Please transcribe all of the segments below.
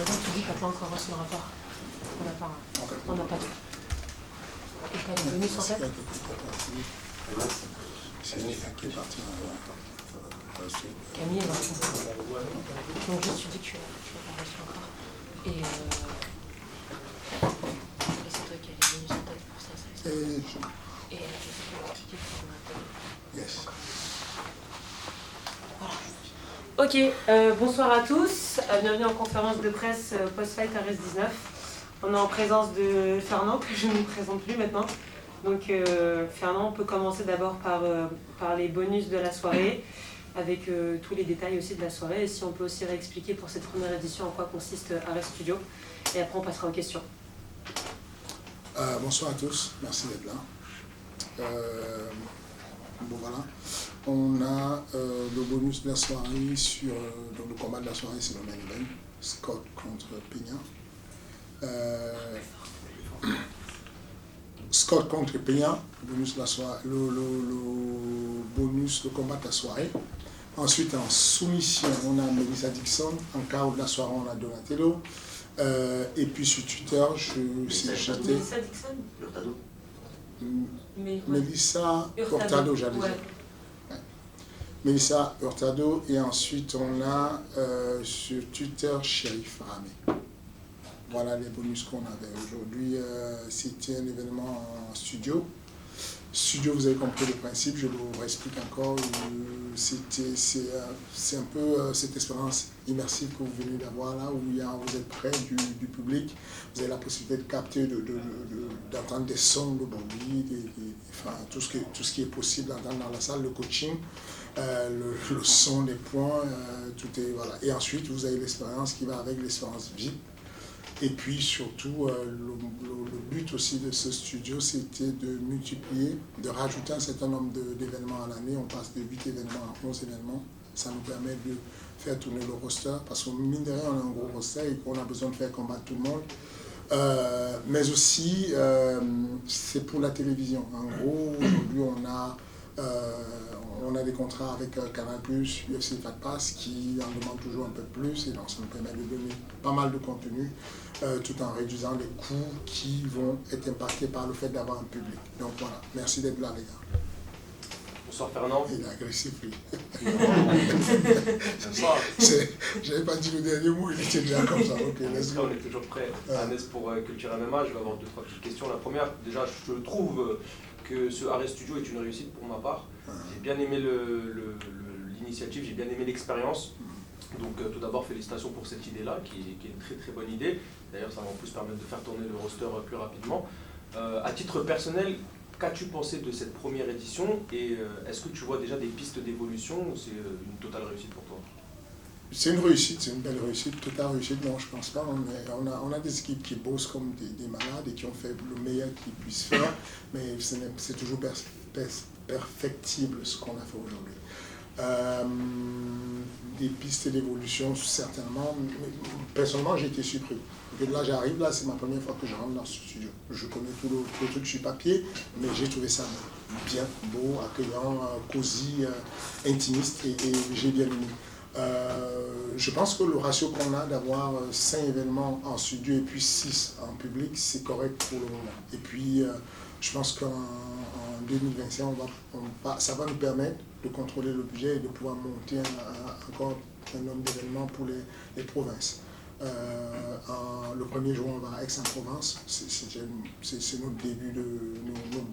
raison que tu dis que tu n'as pas encore reçu le rapport. On n'a pas tout. Et tu as les bonus en fait. Camille, elle va répondre. Donc juste tu dis que tu l'as pas reçu encore. Et c'est toi qui as les bonus en tête pour ça. Et je sais que l'expliquer pour qu'on appelle. Yes. Voilà. Ok, bonsoir à tous. Bienvenue en conférence de presse post-fight RS 19. On est en présence de Fernand, que je ne vous présente plus maintenant. Donc Fernand, on peut commencer d'abord par les bonus de la soirée, avec tous les détails aussi de la soirée, et si on peut aussi réexpliquer pour cette première édition en quoi consiste RS Studio, et après on passera aux questions. Bonsoir à tous, merci d'être là. Bon voilà, on a le bonus de la soirée sur donc le combat de la soirée, c'est le main event, Scott contre Peña. Scott contre Peña, bonus de la soirée, le bonus de combat de la soirée. Ensuite, en soumission, on a Melissa Dixon. En KO de la soirée, on a Donatello. Et puis sur Twitter, Melissa Dixon Hurtado. Melissa Hurtado, j'allais dire. Ouais. Melissa Hurtado. Et ensuite, on a sur Twitter, Sheriff Ramé. Voilà les bonus qu'on avait aujourd'hui. C'était un événement en studio. Studio, vous avez compris le principe, je vous réexplique encore. C'est un peu cette expérience immersive que vous venez d'avoir là, où vous êtes près du public. Vous avez la possibilité de capter, d'entendre des sons, le bruit, enfin, tout ce qui est possible d'entendre dans la salle, le coaching, le son, les points, tout est, voilà. Et ensuite, vous avez l'expérience qui va avec l'expérience VIP. Et puis surtout, le but aussi de ce studio, c'était de multiplier, de rajouter un certain nombre d'événements à l'année. On passe de 8 événements à 11 événements. Ça nous permet de faire tourner le roster, parce que mine de rien, on a un gros roster et qu'on a besoin de faire combattre tout le monde. Mais aussi, c'est pour la télévision. En gros, aujourd'hui, on a des contrats avec Canal+, UFC Fight Pass, qui en demandent toujours un peu plus, et donc ça nous permet de donner pas mal de contenu, tout en réduisant les coûts qui vont être impactés par le fait d'avoir un public. Donc voilà, merci d'être là les gars. Bonsoir Fernand. Il est agressif lui. Bonsoir. J'avais pas dit le dernier mot, il était déjà comme ça. Ok, let's go. On est toujours prêt. Agnès pour Culture MMA, je vais avoir 2-3 petites questions. La première, déjà je trouve que ce RS Studio est une réussite pour ma part. J'ai bien aimé l'initiative, j'ai bien aimé l'expérience. Donc tout d'abord, félicitations pour cette idée-là, qui est une très très bonne idée. D'ailleurs, ça va en plus permettre de faire tourner le roster plus rapidement. À titre personnel, qu'as-tu pensé de cette première édition et est-ce que tu vois déjà des pistes d'évolution ou c'est une totale réussite pour toi? C'est une réussite, c'est une belle réussite, totale réussite, non je pense pas. On a des équipes qui bossent comme des malades et qui ont fait le meilleur qu'ils puissent faire, mais c'est toujours perfectible ce qu'on a fait aujourd'hui. Des pistes d'évolution, certainement. Personnellement, j'ai été surpris. Là, j'arrive, là, c'est ma première fois que je rentre dans ce studio. Je connais tout le truc sur papier, mais j'ai trouvé ça bien, beau, accueillant, cosy, intimiste, et j'ai bien aimé. Je pense que le ratio qu'on a d'avoir 5 événements en studio et puis 6 en public, c'est correct pour le moment. Et puis, je pense qu'en 2021, ça va nous permettre de contrôler le budget et de pouvoir monter encore un nombre d'événements pour les provinces. Le premier jour, on va à Aix-en-Provence. C'est notre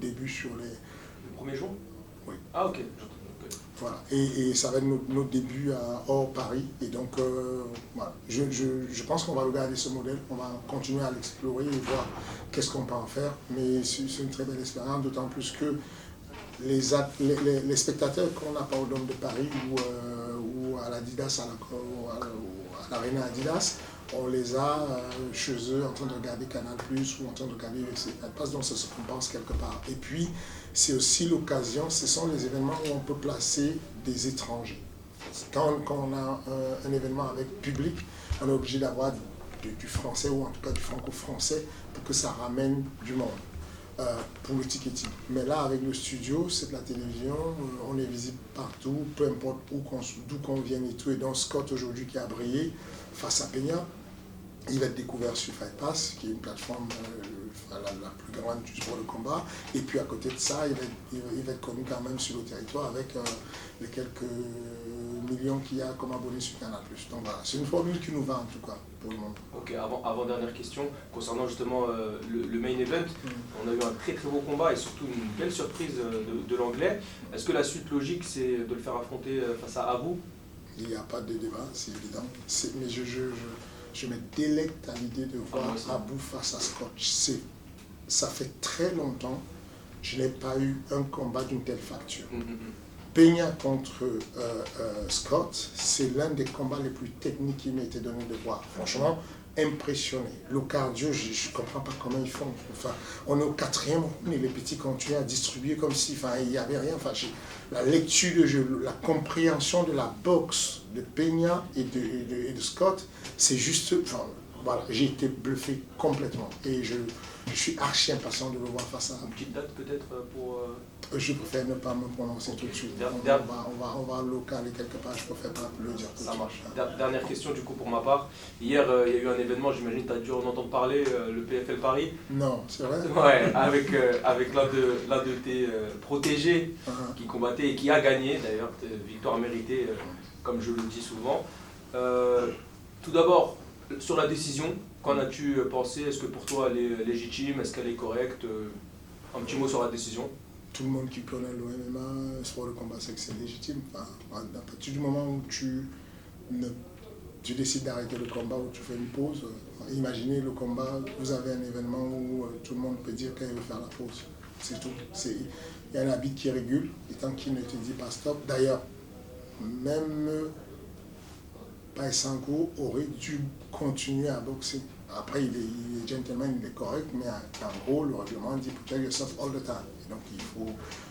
début sur les... Le premier jour? Oui. Ah ok. Voilà. Et ça va être notre début hors Paris. Et donc, voilà. Je pense qu'on va regarder ce modèle, on va continuer à l'explorer et voir qu'est-ce qu'on peut en faire. Mais c'est une très belle expérience, d'autant plus que les spectateurs qu'on n'a pas au Dôme de Paris ou à l'Adidas, à l'Arena Adidas, on les a chez eux en train de regarder Canal+, ou en train de regarder UFC Fight Pass, donc ça se compense quelque part. Et puis, c'est aussi l'occasion, ce sont les événements où on peut placer des étrangers. Quand on a un événement avec public, on est obligé d'avoir du français, ou en tout cas du franco-français, pour que ça ramène du monde. Pour le ticketing. Mais là, avec le studio, c'est de la télévision, on est visible partout, peu importe d'où qu'on vienne et tout. Et donc Scott aujourd'hui qui a brillé face à Peña, Il va être découvert sur Fight Pass, qui est une plateforme la plus grande du sport de combat. Et puis à côté de ça, il va être connu quand même sur le territoire avec les quelques millions qu'il y a comme abonnés sur Canal+. Donc voilà, c'est une formule qui nous va en tout cas pour le moment. Ok, avant dernière question, concernant justement le main event, on a eu un très très beau combat et surtout une belle surprise de l'anglais. Est-ce que la suite logique c'est de le faire affronter face à Abu? Il n'y a pas de débat, c'est évident. Mais je me délecte à l'idée de voir Abu face à Scott. Ça fait très longtemps que je n'ai pas eu un combat d'une telle facture. Peña contre Scott, c'est l'un des combats les plus techniques qui m'a été donné de voir. Franchement, impressionné. Le cardio, je ne comprends pas comment ils font. Enfin, on est au 4e round et les petits continuent à distribuer comme si il n'y avait rien. Enfin, la lecture de jeu, la compréhension de la boxe de Peña et de Scott, c'est juste... Enfin, voilà, j'ai été bluffé complètement. Et je suis archi impatient de le voir face à... Une petite date peut-être pour... Je préfère ne pas me prononcer tout de suite. On va le caler quelque part, je préfère pas le dire tout de suite. Ça marche. Dernière question du coup pour ma part. Hier, il y a eu un événement, j'imagine que tu as dû en entendre parler, le PFL Paris. Non, c'est vrai? Ouais, avec l'un de tes protégés qui combattait et qui a gagné d'ailleurs, victoire méritée, comme je le dis souvent. Tout d'abord, sur la décision, qu'en as-tu pensé? Est-ce que pour toi elle est légitime? Est-ce qu'elle est correcte? Un petit mot sur la décision. Tout le monde qui connaît le MMA, sport de combat, c'est que c'est légitime. Enfin, à partir du moment où tu décides d'arrêter le combat, où tu fais une pause, imaginez le combat, vous avez un événement où tout le monde peut dire qu'il veut faire la pause. C'est tout. Il y a un habit qui régule, et tant qu'il ne te dit pas stop. D'ailleurs, même Paisango aurait dû continuer à boxer. Après, il est gentleman, il est correct, mais en gros, le règlement dit protect yourself all the time. Et donc, il faut.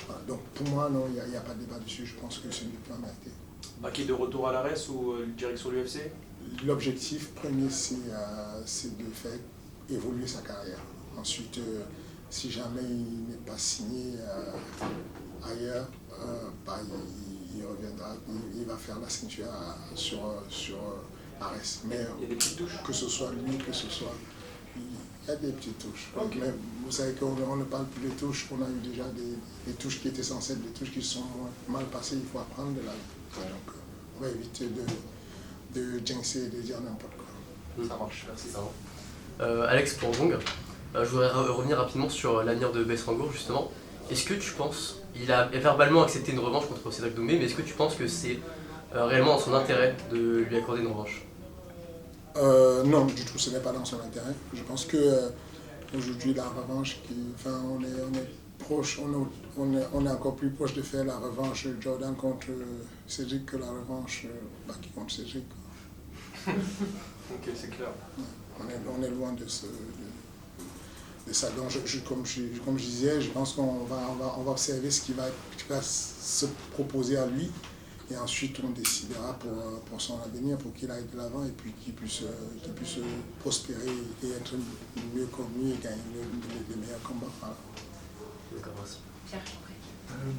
Voilà. Donc, pour moi, non, il n'y a pas de débat dessus. Je pense que c'est une victoire méritée. Baki de retour à l'ARES ou direction l'UFC? L'objectif premier, c'est de faire évoluer sa carrière. Ensuite, si jamais il n'est pas signé ailleurs, il reviendra, il va faire la ceinture sur Ares. Mais il y a des petites touches. Que ce soit lui, que ce soit... Il y a des petites touches. Okay. Mais vous savez qu'on ne parle plus des touches, on a eu déjà des touches qui étaient censées être des touches qui sont mal passées, il faut apprendre de la vie. Donc on va éviter de jinxer et de dire n'importe quoi. Ça marche, merci. Alex, pour Gong, je voudrais revenir rapidement sur l'avenir de Besrangour justement. Est-ce que tu penses, il a verbalement accepté une revanche contre Cédric Doumbé, mais est-ce que tu penses que c'est réellement dans son intérêt de lui accorder une revanche? Non, du tout, ce n'est pas dans son intérêt. Je pense que aujourd'hui la revanche, on est proche, on est encore plus proche de faire la revanche Jordan contre Cédric que la revanche Baki contre Cédric. Ok, c'est clair. On est loin de ça. Donc, comme je disais, je pense qu'on va observer ce qui va se proposer à lui. Et ensuite, on décidera pour son avenir, pour qu'il aille de l'avant et puis qu'il puisse prospérer et être mieux connu et gagner les meilleurs combats. Voilà. D'accord, merci. Pierre,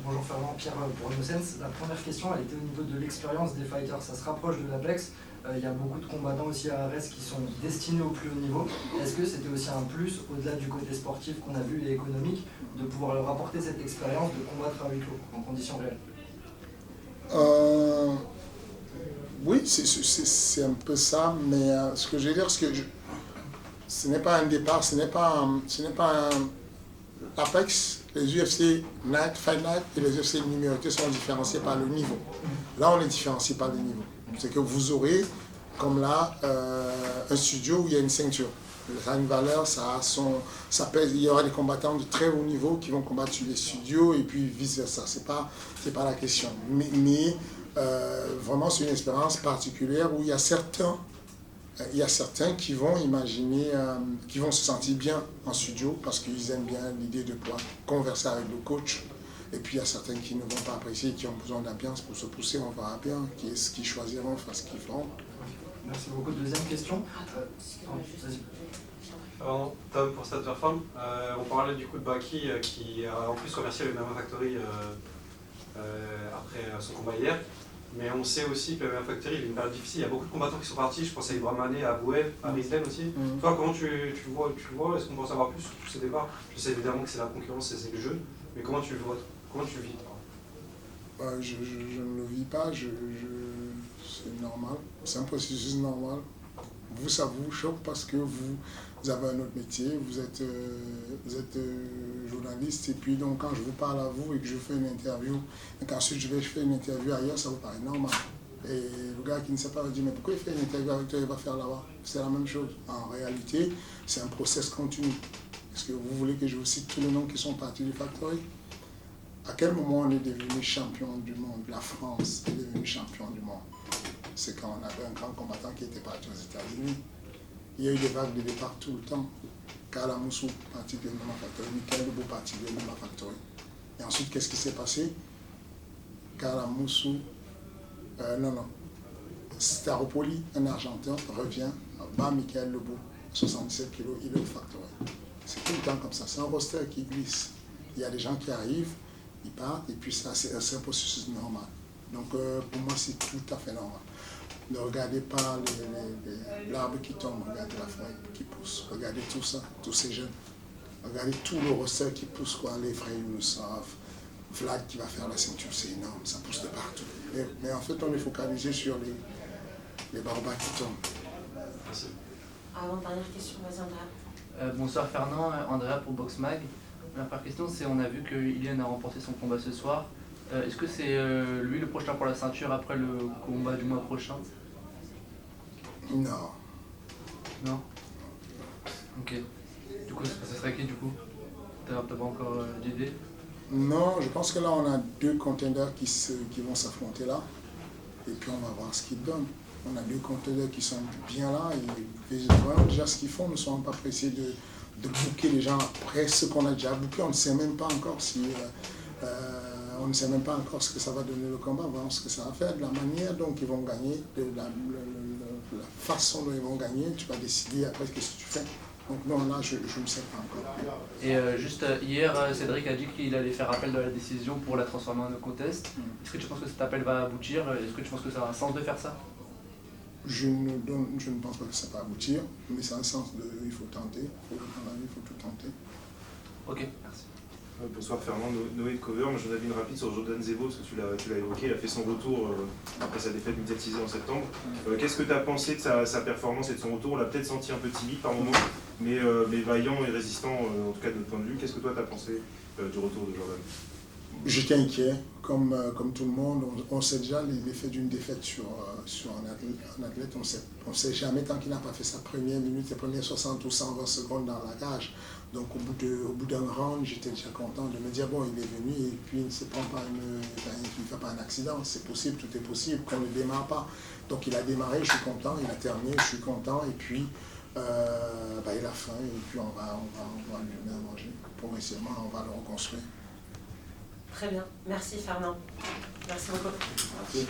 bonjour Fernand, Pierre pour Innocence. La première question, elle était au niveau de l'expérience des fighters. Ça se rapproche de l'Apex. Il y a beaucoup de combattants aussi à Ares qui sont destinés au plus haut niveau. Est-ce que c'était aussi un plus, au-delà du côté sportif qu'on a vu et économique, de pouvoir leur apporter cette expérience de combattre à huis clos, en conditions réelles? Oui, c'est un peu ça, mais ce que je veux dire, c'est que ce n'est pas un départ, ce n'est pas un Apex, les UFC Fight Night et les UFC numérotés sont différenciés par le niveau. Là, on est différencié par le niveau. C'est que vous aurez, comme là, un studio où il y a une ceinture. Ça a une valeur, ça pèse. Il y aura des combattants de très haut niveau qui vont combattre sur les studios et puis vice-versa. C'est pas la question. Mais vraiment, c'est une expérience particulière où il y a certains qui vont imaginer, qui vont se sentir bien en studio parce qu'ils aiment bien l'idée de pouvoir converser avec le coach. Et puis il y a certains qui ne vont pas apprécier, qui ont besoin d'ambiance pour se pousser, on verra bien, qui choisiront, enfin ce qu'ils feront. Merci beaucoup. Deuxième question. Pardon, Tom pour cette plateforme. On parlait du coup de Baki qui a en plus remercié le MMA Factory après son combat hier. Mais on sait aussi que le MMA Factory, il y a une période difficile. Il y a beaucoup de combattants qui sont partis. Je pense à Ibrahim Mané, à Bouel, à Rizlen aussi. Toi, comment tu vois, est-ce qu'on peut en savoir plus sur tous ces départs? Je sais évidemment que c'est la concurrence, c'est le jeu. Mais comment tu le vois? Comment tu le vis? Je ne le vis pas, c'est normal, c'est un processus normal. Vous, ça vous choque parce que vous avez un autre métier, vous êtes journaliste, et puis donc quand je vous parle à vous et que je fais une interview, et qu'ensuite je fais une interview ailleurs, ça vous paraît normal. Et le gars qui ne sait pas va dire, mais pourquoi il fait une interview avec toi, il va faire là-bas? C'est la même chose. En réalité, c'est un process continu. Est-ce que vous voulez que je vous cite tous les noms qui sont partis du Factory? À quel moment on est devenu champion du monde? La France est devenue champion du monde. C'est quand on avait un grand combattant qui était parti aux États-Unis. Il y a eu des vagues de départ tout le temps. Karl Amoussou, parti de MMA Factory. Michael Debout, parti de MMA Factory. Et ensuite, qu'est-ce qui s'est passé? Karl Amoussou, Staropoli, un Argentin, revient, bat Michael Debout, 77 kg, il est au Factory. C'est tout le temps comme ça. C'est un roster qui glisse. Il y a des gens qui arrivent, ils partent, et puis ça, c'est un processus normal. Donc pour moi, c'est tout à fait normal. Ne regardez pas l'arbre qui tombe, regardez la forêt qui pousse. Regardez tout ça, tous ces jeunes. Regardez tout le roster qui pousse, quoi. Les frères Youssef, Vlad qui va faire la ceinture, c'est énorme, ça pousse de partout. Mais en fait, on est focalisé sur les barbares qui tombent. Merci. Avant-dernière question, vas-y Andrea. Bonsoir Fernand, Andrea pour Boxmag. Ma première question, c'est on a vu que Ilian a remporté son combat ce soir. Est-ce que c'est lui le prochain pour la ceinture après le combat du mois prochain? Non. Non? Ok. Du coup, ce serait qui du coup? T'as pas encore d'idée? Non, je pense que là, on a deux contenders qui vont s'affronter là. Et puis, on va voir ce qu'ils donnent. On a deux contenders qui sont bien là. Et vraiment, déjà, ce qu'ils font, ne sont pas pressés de booker les gens après ce qu'on a déjà booké. On ne sait même pas encore si... on ne sait même pas encore ce que ça va donner le combat, voir ce que ça va faire, de la manière dont ils vont gagner, de la façon dont ils vont gagner, tu vas décider après ce que tu fais. Donc non, là, je ne sais pas encore. Et juste hier, Cédric a dit qu'il allait faire appel de la décision pour la transformer en no contest. Est-ce que tu penses que cet appel va aboutir? Est-ce que tu penses que ça a un sens de faire ça? Je ne pense pas que ça va aboutir, mais ça a un sens il faut tenter, il faut tout tenter. Ok, merci. Bonsoir Fernand, Noé de Cover. Moi j'en avais une rapide sur Jordan Zevo, parce que tu l'as évoqué, il a fait son retour après sa défaite médiatisée en septembre. Qu'est-ce que tu as pensé de sa performance et de son retour? On l'a peut-être senti un peu timide par moment, mais vaillant et résistant, en tout cas de notre point de vue. Qu'est-ce que toi tu as pensé du retour de Jordan? J'étais inquiet, comme tout le monde. On sait déjà l'effet d'une défaite sur un athlète. On ne sait jamais tant qu'il n'a pas fait sa première minute, ses premières 60 ou 120 secondes dans la cage. Donc au bout d'un round, j'étais déjà content de me dire, bon, il est venu et puis il ne se prend pas il ne fait pas un accident. C'est possible, tout est possible, qu'on ne démarre pas. Donc il a démarré, je suis content, il a terminé, je suis content. Et puis il a faim et puis on va lui donner à manger. Progressivement, on va le reconstruire. Très bien, merci Fernand. Merci beaucoup. Merci.